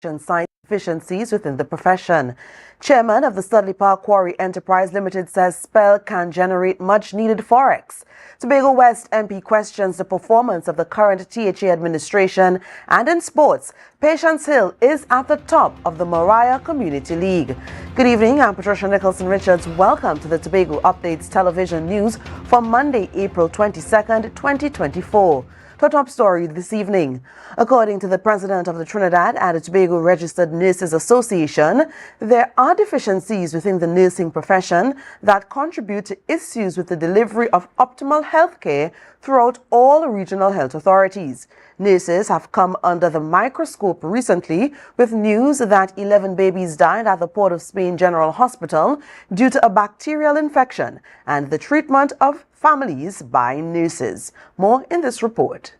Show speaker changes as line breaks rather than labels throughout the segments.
cite efficiencies within the profession. Chairman of the Studley Park Quarry Enterprise Limited says SPEL can generate much-needed forex. Tobago West MP questions the performance of the current THA administration, and in sports, Patience Hill is at the top of the Mariah Community League. Good evening, I'm Patricia Nicholson-Richards. Welcome to the Tobago Updates television news for Monday, April 22nd, 2024. To top story this evening. According to the president of the Trinidad and Tobago Registered Nurses Association, there are deficiencies within the nursing profession that contribute to issues with the delivery of optimal health care throughout all regional health authorities. Nurses have come under the microscope recently with news that 11 babies died at the Port of Spain General Hospital due to a bacterial infection and the treatment of families by nurses. More in this report.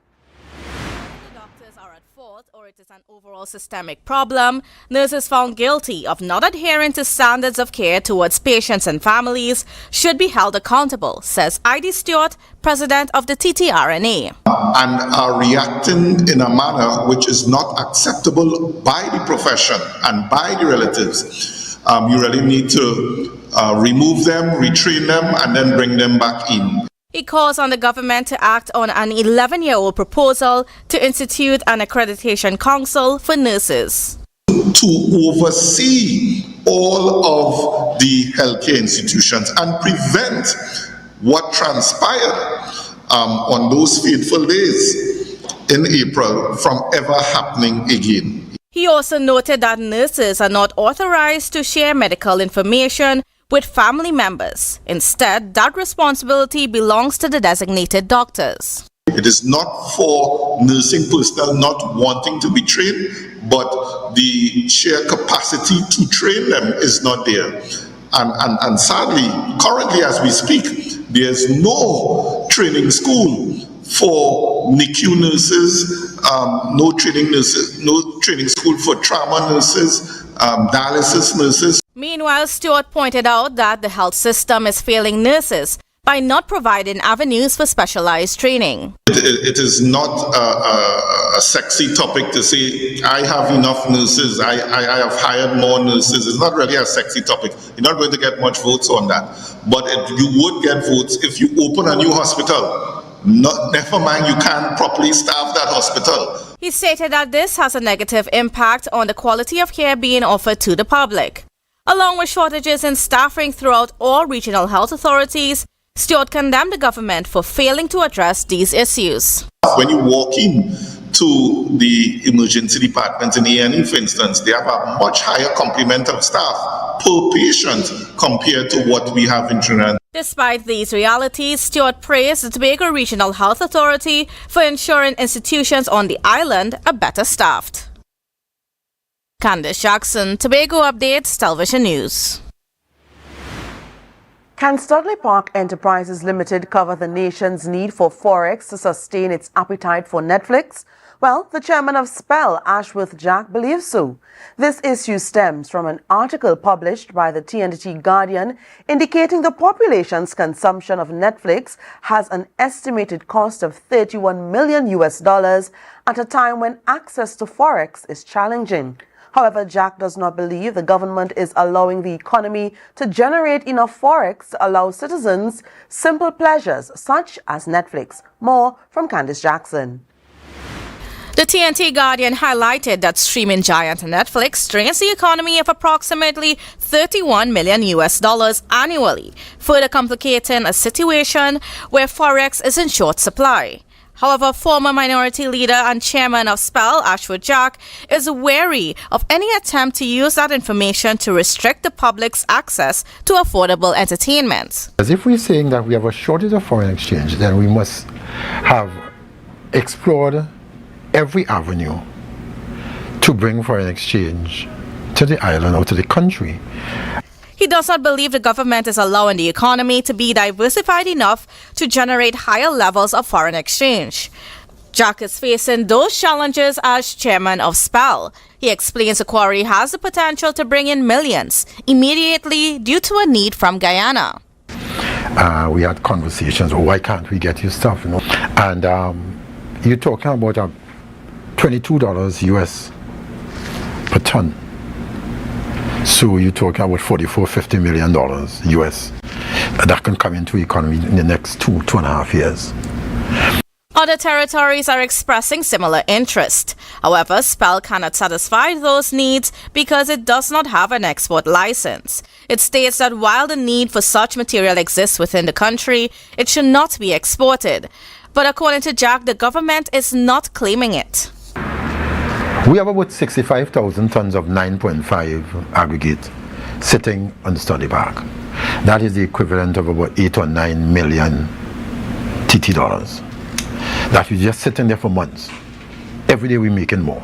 Doctors are at fault, or it is an overall systemic problem. Nurses found guilty of not adhering to standards of care towards patients and families should be held accountable, says I.D. Stewart, president of the TTRNA.
And are reacting in a manner which is not acceptable by the profession and by the relatives. You really need to remove them, retrain them, and then bring them back in.
He calls on the government to act on an 11-year-old proposal to institute an accreditation council for nurses.
To oversee all of the healthcare institutions and prevent what transpired on those fateful days in April from ever happening again.
He also noted that nurses are not authorized to share medical information with family members. Instead, that responsibility belongs to the designated doctors.
It is not for nursing personnel not wanting to be trained, but the sheer capacity to train them is not there. And sadly, currently as we speak, there's no training school for NICU nurses, no training school for trauma nurses, dialysis nurses.
Meanwhile, Stewart pointed out that the health system is failing nurses by not providing avenues for specialized training.
It is not a sexy topic to say, I have enough nurses, I have hired more nurses. It's not really a sexy topic. You're not going to get much votes on that. But you would get votes if you open a new hospital. Never mind, you can't properly staff that hospital.
He stated that this has a negative impact on the quality of care being offered to the public. Along with shortages in staffing throughout all regional health authorities, Stewart condemned the government for failing to address these issues.
When you walk in to the emergency department in A&E, for instance, they have a much higher complement of staff per patient compared to what we have in Trinidad.
Despite these realities, Stewart praised the Tobago Regional Health Authority for ensuring institutions on the island are better staffed. Candice Jackson, Tobago Updates Television News.
Can Studley Park Enterprises Limited cover the nation's need for forex to sustain its appetite for Netflix? Well, the chairman of SPEL, Ashworth Jack, believes so. This issue stems from an article published by the TNT Guardian indicating the population's consumption of Netflix has an estimated cost of $31 million at a time when access to forex is challenging. However, Jack does not believe the government is allowing the economy to generate enough forex to allow citizens simple pleasures such as Netflix. More from Candice Jackson.
The TNT Guardian highlighted that streaming giant Netflix drains the economy of approximately $31 million annually, further complicating a situation where forex is in short supply. However, former minority leader and chairman of SPEL, Ashworth Jack, is wary of any attempt to use that information to restrict the public's access to affordable entertainment.
As if we're saying that we have a shortage of foreign exchange, then we must have explored every avenue to bring foreign exchange to the island or to the country.
He does not believe the government is allowing the economy to be diversified enough to generate higher levels of foreign exchange. Jack is facing those challenges as chairman of SPEL. He explains the quarry has the potential to bring in millions immediately due to a need from Guyana.
We had conversations, why can't we get you stuff, And you're talking about $22 US per ton. So you're talking about $44-50 million US that can come into the economy in the next 2.5 years.
Other territories are expressing similar interest. However, SPEL cannot satisfy those needs because it does not have an export license. It states that while the need for such material exists within the country, it should not be exported. But according to Jack, the government is not claiming it.
We have about 65,000 tons of 9.5 aggregate sitting on the study park. That is the equivalent of about 8 or 9 million TT dollars. That is just sitting there for months. Every day we're making more.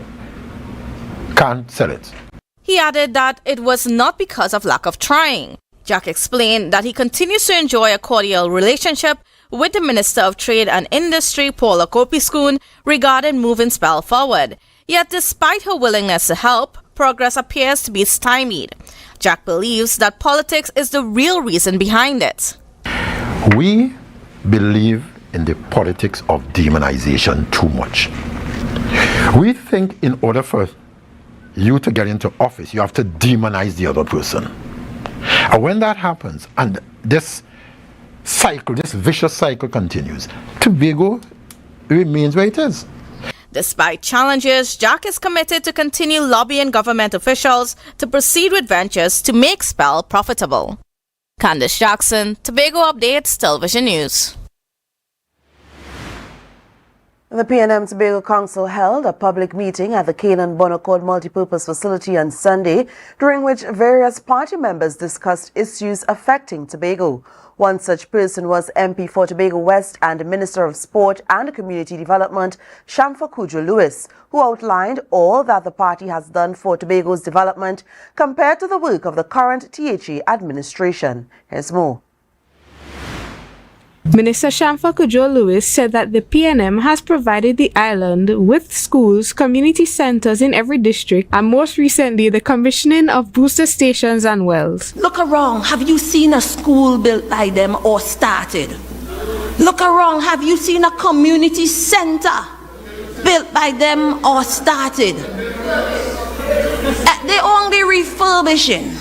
Can't sell it.
He added that it was not because of lack of trying. Jack explained that he continues to enjoy a cordial relationship with the Minister of Trade and Industry, Paula Kopiskun, regarding moving SPEL forward. Yet despite her willingness to help, progress appears to be stymied. Jack believes that politics is the real reason behind it.
We believe in the politics of demonization too much. We think in order for you to get into office, you have to demonize the other person. And when that happens, and this cycle, this vicious cycle continues, Tobago remains where it is.
Despite challenges, Jack is committed to continue lobbying government officials to proceed with ventures to make SPEL profitable. Candice Jackson, Tobago Updates, Television News.
The PNM Tobago Council held a public meeting at the Canaan Bonaccord Multipurpose Facility on Sunday, during which various party members discussed issues affecting Tobago. One such person was MP for Tobago West and Minister of Sport and Community Development, Shamfa Kujo-Lewis, who outlined all that the party has done for Tobago's development compared to the work of the current THA administration. Here's more.
Minister Shamfa Kujo-Lewis said that the PNM has provided the island with schools, community centers in every district, and most recently the commissioning of booster stations and wells.
Look around, have you seen a school built by them or started? Look around, have you seen a community center built by them or started? They're only refurbishing.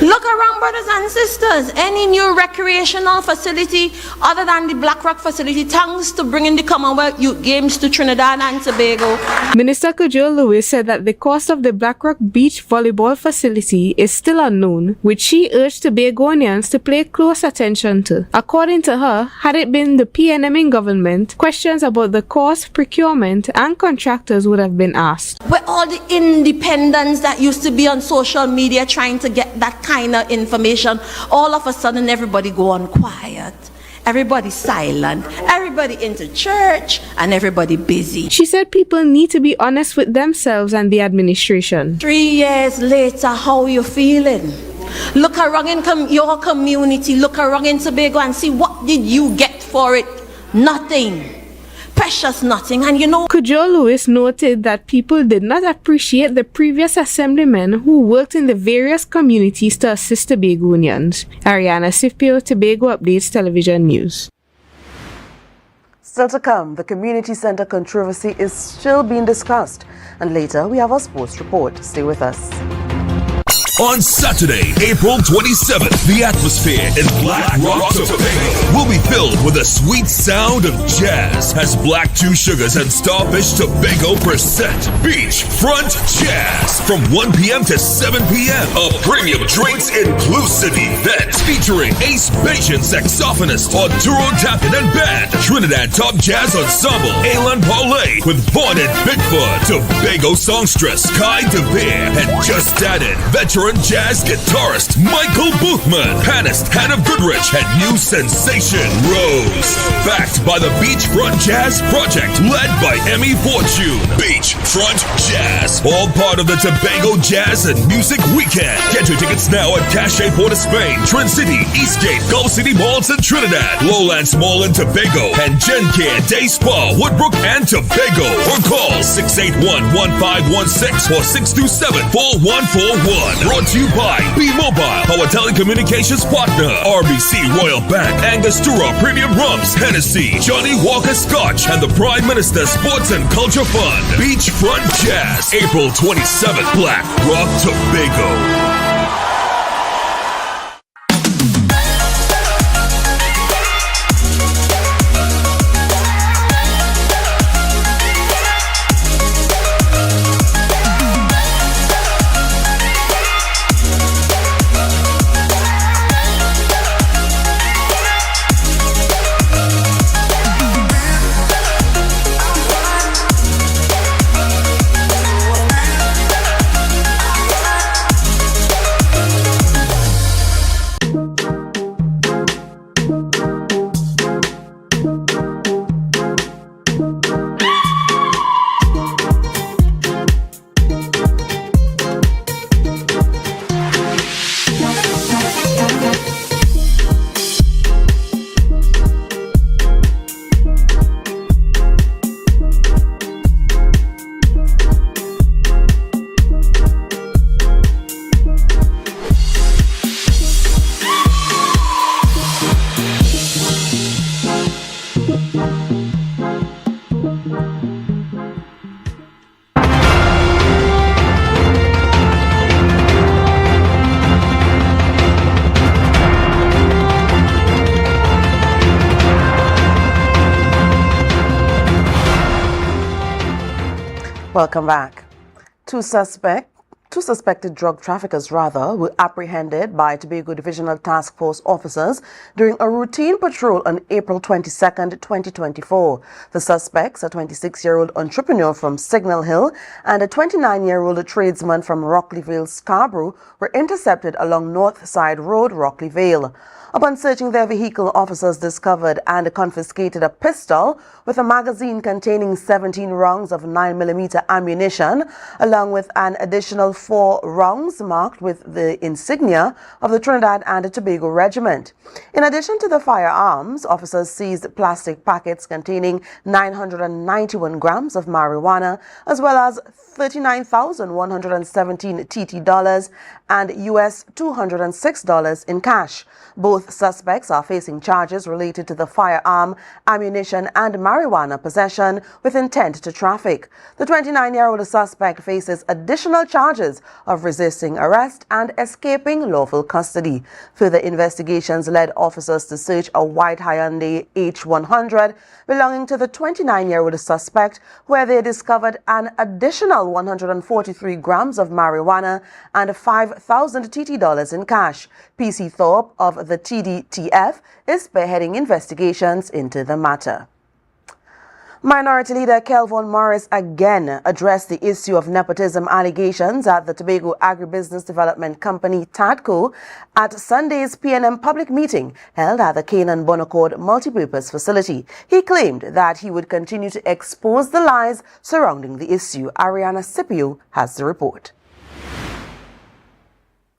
Look around, brothers and sisters. Any new recreational facility other than the Black Rock facility, thanks to bringing the Commonwealth Youth Games to Trinidad and Tobago.
Minister Kujo-Lewis said that the cost of the Black Rock Beach volleyball facility is still unknown, which she urged Tobagonians to pay close attention to. According to her, had it been the PNM in government, questions about the cost, procurement, and contractors would have been asked.
Where all the independents that used to be on social media trying to get that kind of information, all of a sudden everybody go on quiet, everybody silent, everybody into church, and everybody busy.
She said people need to be honest with themselves and the administration.
3 years later, how you feeling? Look around in your community, look around in Tobago and see what did you get for it? Nothing. Precious nothing. And you know,
Kujo-Lewis noted that people did not appreciate the previous assemblymen who worked in the various communities to assist Tobagonians. Ariana Sifpio, Tobago Updates Television News.
Still to come, the community center controversy is still being discussed. And later, we have our sports report. Stay with us.
On Saturday, April 27th, the atmosphere in Black Rock, Tobago will be filled with the sweet sound of jazz as Black Two Sugars and Starfish Tobago present Beachfront Jazz from 1 p.m. to 7 p.m. A premium drinks inclusive event featuring Ace Bajan saxophonist Arturo Tappan and band, Trinidad Top Jazz Ensemble, Alan Paulay with Vaughn and Bigfoot, Tobago songstress Kai De Beer, and just added veteran jazz guitarist Michael Boothman, pianist Hannah Goodrich, and new sensation Rose. Backed by the Beachfront Jazz Project, led by Emmy Fortune. Beachfront Jazz, all part of the Tobago Jazz and Music Weekend. Get your tickets now at Cache Port of Spain, Trent City, Eastgate, Gulf City Malls in Trinidad, Lowlands Mall in Tobago, and GenCare Day Spa, Woodbrook and Tobago. Or call 681-1516 or 627-4141. Brought to you by B-Mobile, our telecommunications partner, RBC Royal Bank, Angostura Premium Rums, Hennessy, Johnny Walker Scotch, and the Prime Minister Sports and Culture Fund. Beachfront Jazz, April 27th, Black Rock, Tobago.
Welcome back. Two suspected drug traffickers were apprehended by Tobago Divisional Task Force officers during a routine patrol on April 22, 2024. The suspects, a 26-year-old entrepreneur from Signal Hill and a 29-year-old tradesman from Rockleyville, Scarborough, were intercepted along North Side Road, Rockleyville. Upon searching their vehicle, officers discovered and confiscated a pistol with a magazine containing 17 rounds of 9mm ammunition, along with an additional 4 rounds marked with the insignia of the Trinidad and Tobago Regiment. In addition to the firearms, officers seized plastic packets containing 991 grams of marijuana, as well as 39,117 TT dollars and US $206 in cash. Both suspects are facing charges related to the firearm, ammunition, and marijuana possession with intent to traffic. The 29-year-old suspect faces additional charges of resisting arrest and escaping lawful custody. Further investigations led officers to search a white Hyundai H100 belonging to the 29-year-old suspect, where they discovered an additional 143 grams of marijuana and 5,000 TT dollars in cash. PC Thorpe of the TDTF is spearheading investigations into the matter. Minority Leader Kelvon Morris again addressed the issue of nepotism allegations at the Tobago Agribusiness Development Company, TADCO, at Sunday's PNM public meeting held at the Canaan Bonaccord Multipurpose Facility. He claimed that he would continue to expose the lies surrounding the issue. Ariana Scipio has the report.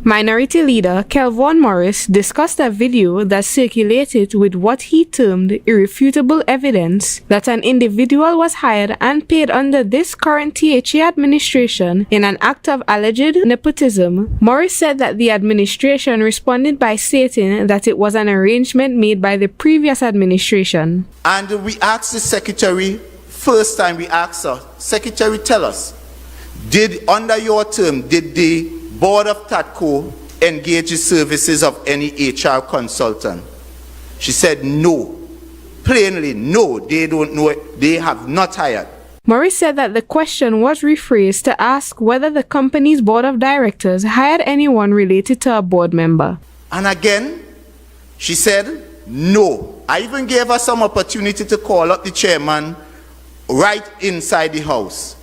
Minority Leader Kelvon Morris discussed a video that circulated with what he termed irrefutable evidence that an individual was hired and paid under this current THA administration in an act of alleged nepotism. Morris said that the administration responded by stating that it was an arrangement made by the previous administration.
And we asked the Secretary, first time we asked her, Secretary, tell us, under your term, did the Board of TADCO engage the services of any HR consultant? She said no. Plainly, no, they don't know it. They have not hired.
Morris said that the question was rephrased to ask whether the company's board of directors hired anyone related to a board member.
And again, she said no. I even gave her some opportunity to call up the chairman right inside the house.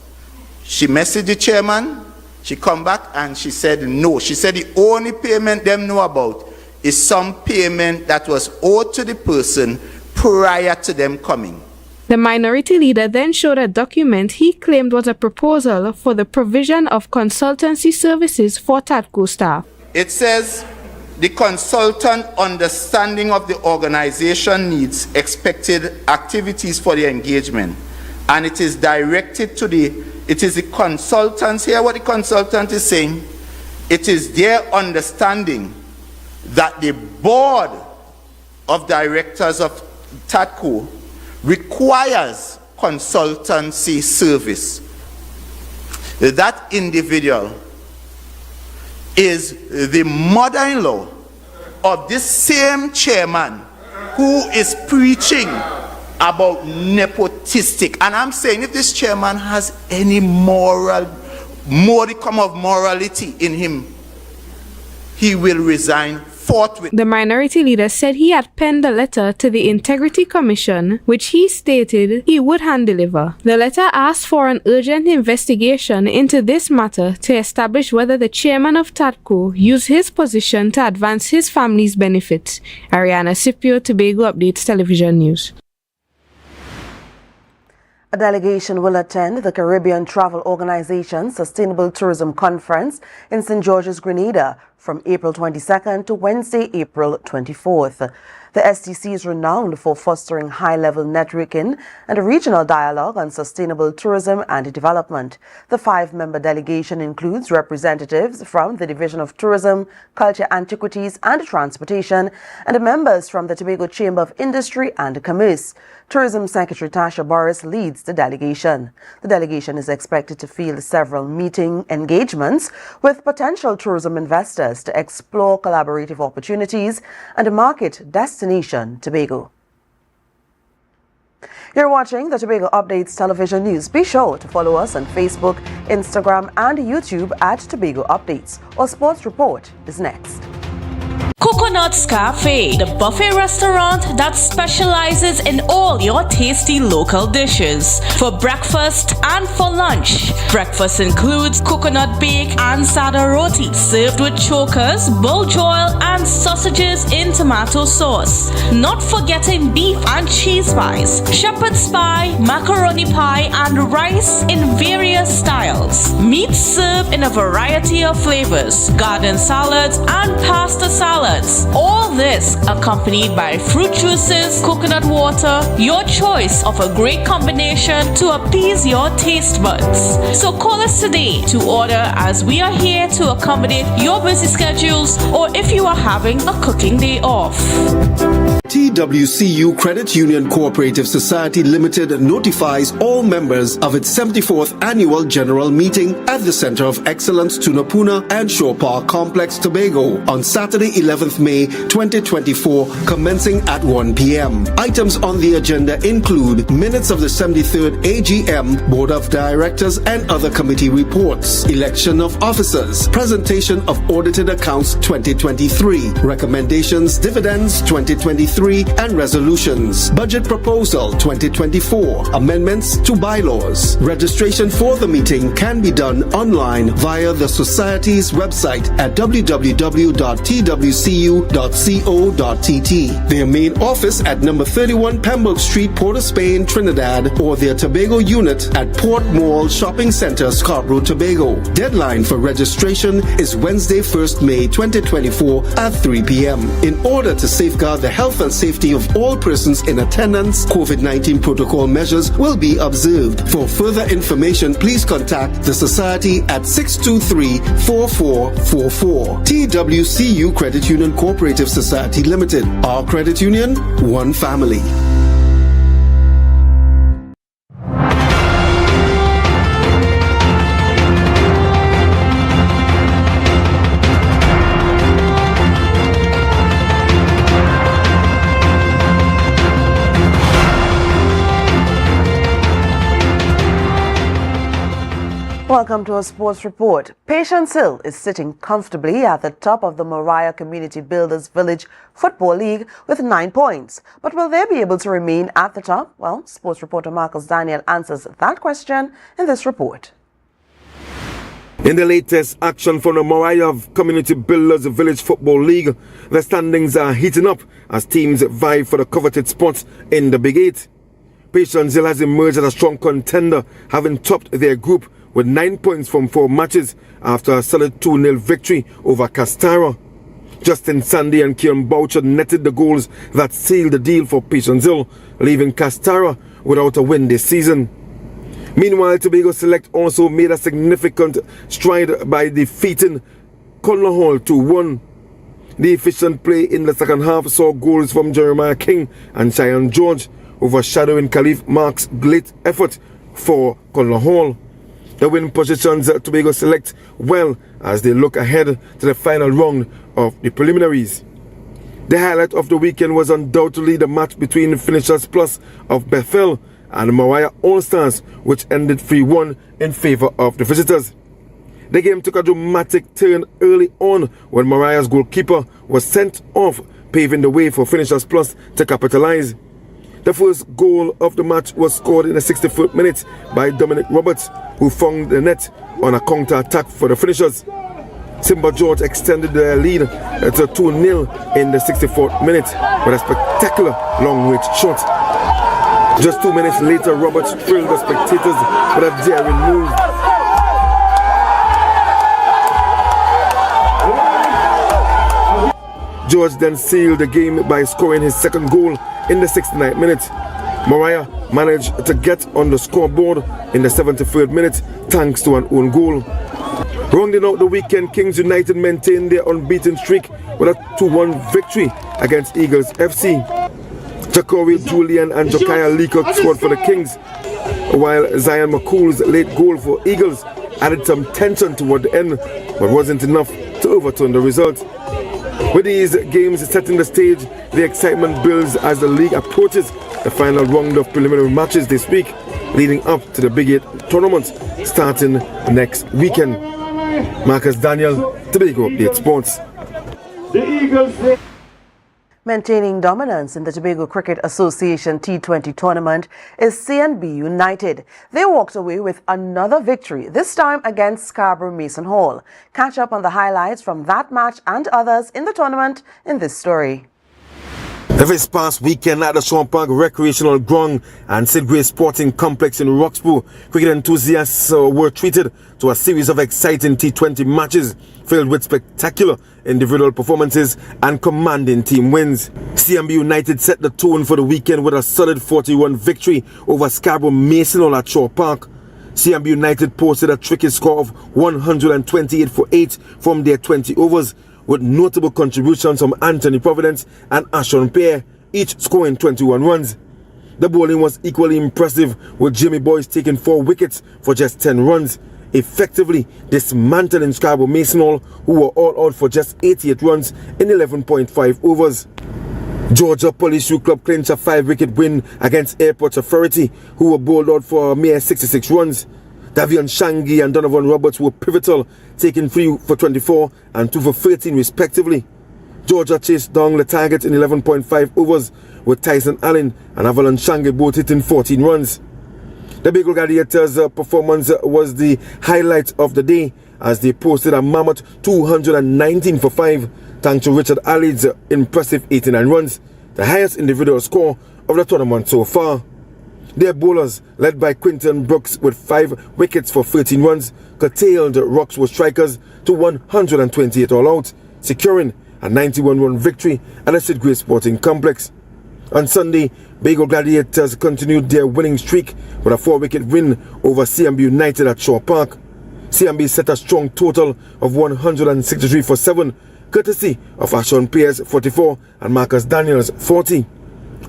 She messaged the chairman. She come back and she said no. She said the only payment them know about is some payment that was owed to the person prior to them coming.
The minority leader then showed a document he claimed was a proposal for the provision of consultancy services for TADCO staff.
It says the consultant understanding of the organization needs expected activities for the engagement, and it is directed to the consultants. Here what the consultant is saying, it is their understanding that the board of directors of TATCO requires consultancy service. That individual is the mother-in-law of this same chairman who is preaching about nepotistic. And I'm saying, if this chairman has any modicum of morality in him, he will resign forthwith.
The minority leader said he had penned a letter to the Integrity Commission, which he stated he would hand deliver. The letter asked for an urgent investigation into this matter to establish whether the chairman of TATCO used his position to advance his family's benefits. Ariana Scipio, Tobago Updates Television News.
A delegation will attend the Caribbean Travel Organization Sustainable Tourism Conference in St. George's, Grenada from April 22nd to Wednesday, April 24th. The STC is renowned for fostering high-level networking and a regional dialogue on sustainable tourism and development. The 5-member delegation includes representatives from the Division of Tourism, Culture, Antiquities and Transportation and members from the Tobago Chamber of Industry and Commerce. Tourism Secretary Tasha Boris leads the delegation. The delegation is expected to field several meeting engagements with potential tourism investors to explore collaborative opportunities and market destination Tobago. You're watching the Tobago Updates Television News. Be sure to follow us on Facebook, Instagram and YouTube at Tobago Updates. Our sports report is next.
Coconut's Cafe, the buffet restaurant that specializes in all your tasty local dishes for breakfast and for lunch. Breakfast includes coconut bake and sada roti served with chokers, bull joil and sausages in tomato sauce. Not forgetting beef and cheese pies, shepherd's pie, macaroni pie and rice in various styles. Meat served in a variety of flavors, garden salads and pasta salads. All this accompanied by fruit juices, coconut water, your choice of a great combination to appease your taste buds. So call us today to order, as we are here to accommodate your busy schedules or if you are having a cooking day off.
TWCU Credit Union Cooperative Society Limited notifies all members of its 74th Annual General Meeting at the Center of Excellence Tunapuna and Shore Park Complex, Tobago on Saturday, 11th May 2024, commencing at 1 p.m. Items on the agenda include minutes of the 73rd AGM, Board of Directors and other committee reports, election of officers, presentation of audited accounts 2023, recommendations, dividends 2023, and resolutions, budget proposal 2024, amendments to bylaws. Registration for the meeting can be done online via the Society's website at www.twcu.co.tt. Their main office at number 31 Pembroke Street, Port of Spain, Trinidad, or their Tobago unit at Port Mall Shopping Center, Scarborough, Tobago. Deadline for registration is Wednesday, 1st May 2024 at 3 p.m. In order to safeguard the health and safety of all persons in attendance, COVID-19 protocol measures will be observed. For further information, please contact the Society at 623-4444. TWCU Credit Union Cooperative Society Limited. Our credit union, one family.
Welcome to our sports report. Patience Hill is sitting comfortably at the top of the Moriah Community Builders Village Football League with 9 points. But will they be able to remain at the top? Well, sports reporter Marcus Daniel answers that question in this report.
In the latest action from the Moriah Community Builders Village Football League, the standings are heating up as teams vie for the coveted spot in the Big Eight. Patience Hill has emerged as a strong contender, having topped their group with 9 points from 4 matches after a solid 2-0 victory over Castara. Justin Sandy and Kieran Boucher netted the goals that sealed the deal for Patience Hill, leaving Castara without a win this season. Meanwhile, Tobago Select also made a significant stride by defeating Conla Hall 2-1. The efficient play in the second half saw goals from Jeremiah King and Cheyenne George, overshadowing Khalif Mark's great effort for Conla Hall. The win positions Tobago Select well as they look ahead to the final round of the preliminaries. The highlight of the weekend was undoubtedly the match between Finishers Plus of Bethel and Mariah All-Stars, which ended 3-1 in favor of the visitors. The game took a dramatic turn early on when Mariah's goalkeeper was sent off, paving the way for Finishers Plus to capitalize. The first goal of the match was scored in the 64th minute by Dominic Roberts, who found the net on a counter-attack for the finishers. Simba George extended their lead to 2-0 in the 64th minute with a spectacular long-range shot. Just 2 minutes later, Roberts thrilled the spectators with a daring move. George then sealed the game by scoring his second goal in the 69th minute. Mariah managed to get on the scoreboard in the 73rd minute thanks to an own goal. Rounding out the weekend, Kings United maintained their unbeaten streak with a 2-1 victory against Eagles FC. Jacori Julian and Josiah Leacock scored for the Kings, while Zion McCool's late goal for Eagles added some tension toward the end, but wasn't enough to overturn the result. With these games setting the stage, the excitement builds as the league approaches the final round of preliminary matches this week, leading up to the Big 8 tournament starting next weekend. Marcus Daniel, Tobago Update Sports.
The Eagles.
Maintaining dominance in the Tobago Cricket Association T20 tournament is CNB United. They walked away with another victory, this time against Scarborough Mason Hall. Catch up on the highlights from that match and others in the tournament in this story.
This past weekend at the Shaw Park Recreational Ground and Sidgray Sporting Complex in Roxburgh, cricket enthusiasts were treated to a series of exciting T20 matches filled with spectacular individual performances and commanding team wins. CNB United set the tone for the weekend with a solid 41 victory over Scarborough Mason Hall at Shaw Park. CNB United posted a tricky score of 128 for 8 from their 20 overs, with notable contributions from Anthony Providence and Ashon Pear, each scoring 21 runs. The bowling was equally impressive, with Jimmy Boyce taking 4 wickets for just 10 runs, effectively dismantling Scarborough Mason Hall, who were all out for just 88 runs in 11.5 overs. Georgia Police Youth Club clinched a 5-wicket win against Airport Authority, who were bowled out for a mere 66 runs. Davion Shangi and Donovan Roberts were pivotal, taking 3 for 24 and 2 for 13 respectively. Georgia chased down the target in 11.5 overs, with Tyson Allen and Avalon Shangi both hitting 14 runs. The Bengal Gladiators' performance was the highlight of the day, as they posted a mammoth 219 for 5, thanks to Richard Alid's impressive 89 runs, the highest individual score of the tournament so far. Their bowlers, led by Quinton Brooks with 5 wickets for 13 runs, curtailed Roxburgh strikers to 128 all out, securing a 91-run victory at the Sidgray Sporting Complex. On Sunday, Bengal Gladiators continued their winning streak with a 4-wicket win over CNB United at Shaw Park. CNB set a strong total of 163 for 7, courtesy of Ashon Pear's 44 and Marcus Daniels' 40.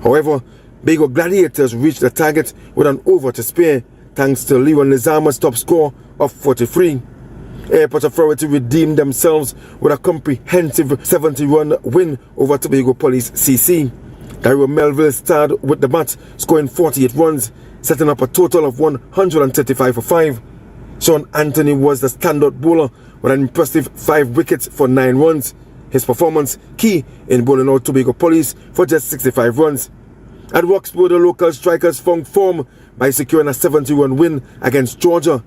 However, Bengal Gladiators reached the target with an over to spare, thanks to Leon Nizama's top score of 43. Airport Authority redeemed themselves with a comprehensive 70-run win over Tobago Police CC. Daryl Melville starred with the bat, scoring 48 runs, setting up a total of 135 for 5. Sean Anthony was the standout bowler with an impressive 5 wickets for 9 runs. His performance key in bowling out Tobago Police for just 65 runs. At Roxburgh, the local strikers found form by securing a 70-run win against Georgia.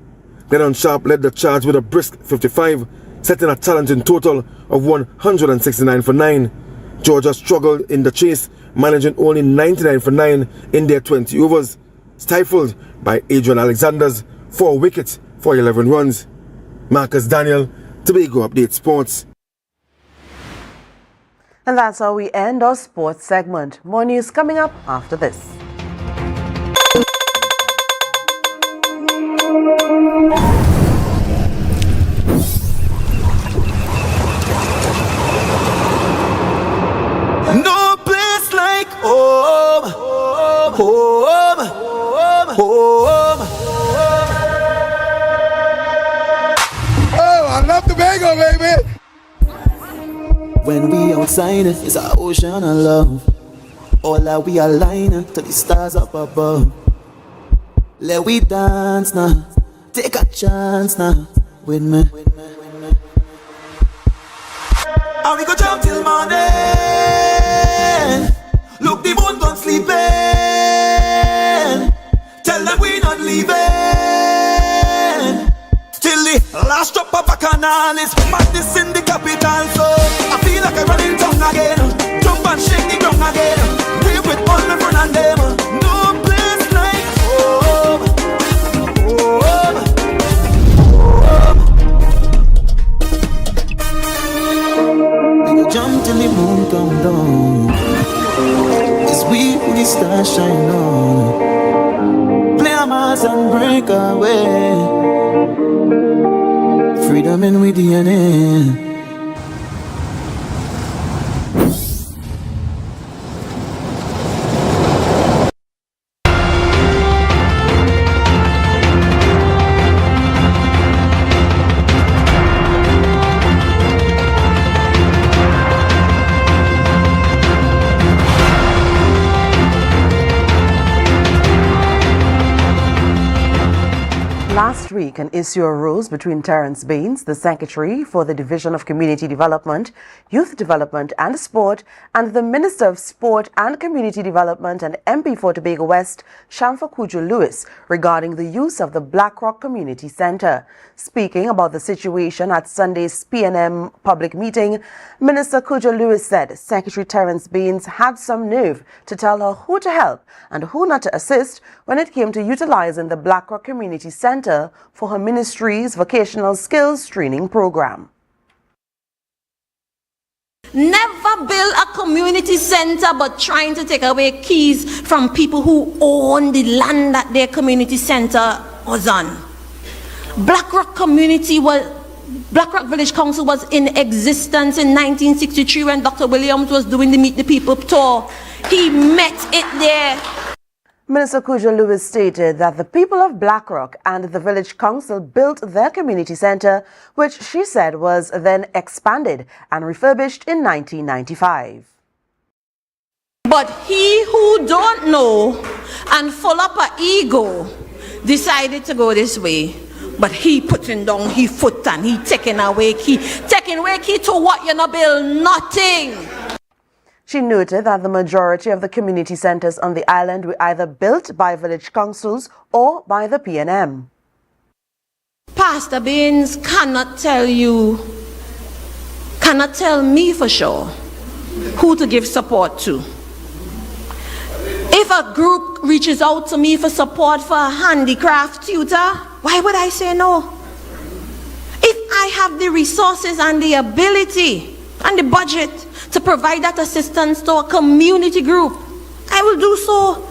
Lennon Sharp led the charge with a brisk 55, setting a challenging total of 169 for 9. Georgia struggled in the chase, managing only 99 for 9 in their 20 overs, stifled by Adrian Alexander's 4 wickets for 11 runs. Marcus Daniel, Tobago Update Sports.
And that's how we end our sports segment. More news coming up after this.
home, home.
Oh, I love Tobago, baby.
When we outside, it's an ocean of love. All that we align to the stars up above. Let we dance now, take a chance now with me. And we go jump till morning. Look, the moon don't sleeping. Tell them we not leaving. Till the last drop of a canal is madness in the capital. So I feel like I'm running down again. Jump and shake the ground again. Wave with all my friends and them. No place like home. Home. Home. We go jump till the moon come down. It's we who the stars shine on. Play a mass and break away. Freedom in with DNA.
Last week, an issue arose between Terence Baines, the Secretary for the Division of Community Development, Youth Development and Sport, and the Minister of Sport and Community Development and MP for Tobago West, Shamfa Kujo-Lewis, regarding the use of the Black Rock Community Centre. Speaking about the situation at Sunday's PNM public meeting, Minister Kujo-Lewis said Secretary Terence Baines had some nerve to tell her who to help and who not to assist when it came to utilizing the Black Rock Community Centre for her ministry's vocational skills training program.
Never build a community center but trying to take away keys from people who own the land that their community center was on. Black Rock Village Council was in existence in 1963 when Dr. Williams was doing the Meet the People tour. He met it there.
Minister Kujo-Lewis stated that the people of Black Rock and the Village Council built their community centre, which she said was then expanded and refurbished in 1995.
But he who don't know and full up an ego decided to go this way. But he putting down his foot and he taking away key. Taking away key to what? You know, build nothing.
She noted that the majority of the community centres on the island were either built by village councils or by the PNM.
Pastor Baines cannot tell me for sure who to give support to. If a group reaches out to me for support for a handicraft tutor, why would I say no? If I have the resources and the ability and the budget to provide that assistance to a community group, I will do so.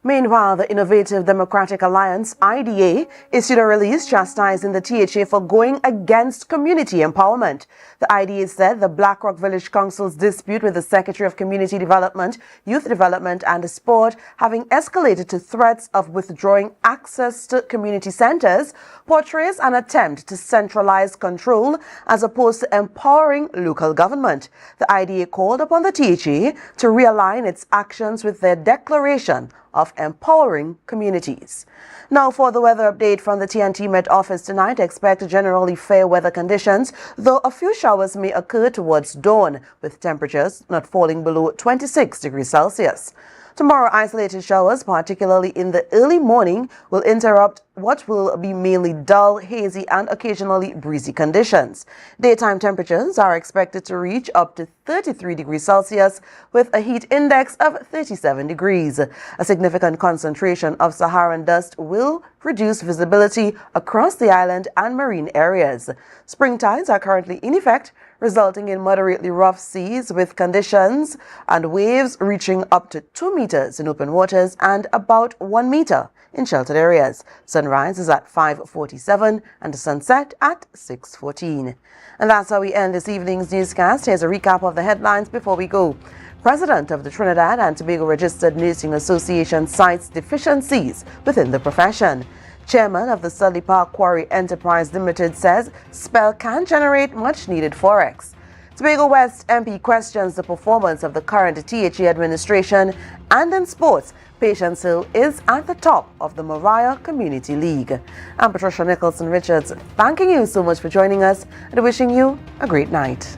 Meanwhile, the Innovative Democratic Alliance, IDA, issued a release chastising the THA for going against community empowerment. The IDA said the Black Rock Village Council's dispute with the Secretary of Community Development, Youth Development and Sport, having escalated to threats of withdrawing access to community centres, portrays an attempt to centralize control as opposed to empowering local government. The IDA called upon the THA to realign its actions with their declaration of empowering communities. Now for the weather update from the TNT Met Office tonight, expect generally fair weather conditions, though a few showers may occur towards dawn, with temperatures not falling below 26 degrees Celsius. Tomorrow, isolated showers, particularly in the early morning, will interrupt what will be mainly dull, hazy, and occasionally breezy conditions. Daytime temperatures are expected to reach up to 33 degrees Celsius with a heat index of 37 degrees. A significant concentration of Saharan dust will reduce visibility across the island and marine areas. Spring tides are currently in effect, resulting in moderately rough seas with conditions and waves reaching up to 2 meters in open waters and about 1 meter in sheltered areas. Sunrise is at 5:47 and the sunset at 6:14. And that's how we end this evening's newscast. Here's a recap of the headlines before we go. President of the Trinidad and Tobago Registered Nursing Association cites deficiencies within the profession. Chairman of the Studley Park Quarry Enterprise Limited says spell can generate much-needed forex. Tobago West MP questions the performance of the current THA administration, and in sports, Patience Hill is at the top of the Mariah Community League. I'm Patricia Nicholson Richards, thanking you so much for joining us and wishing you a great night.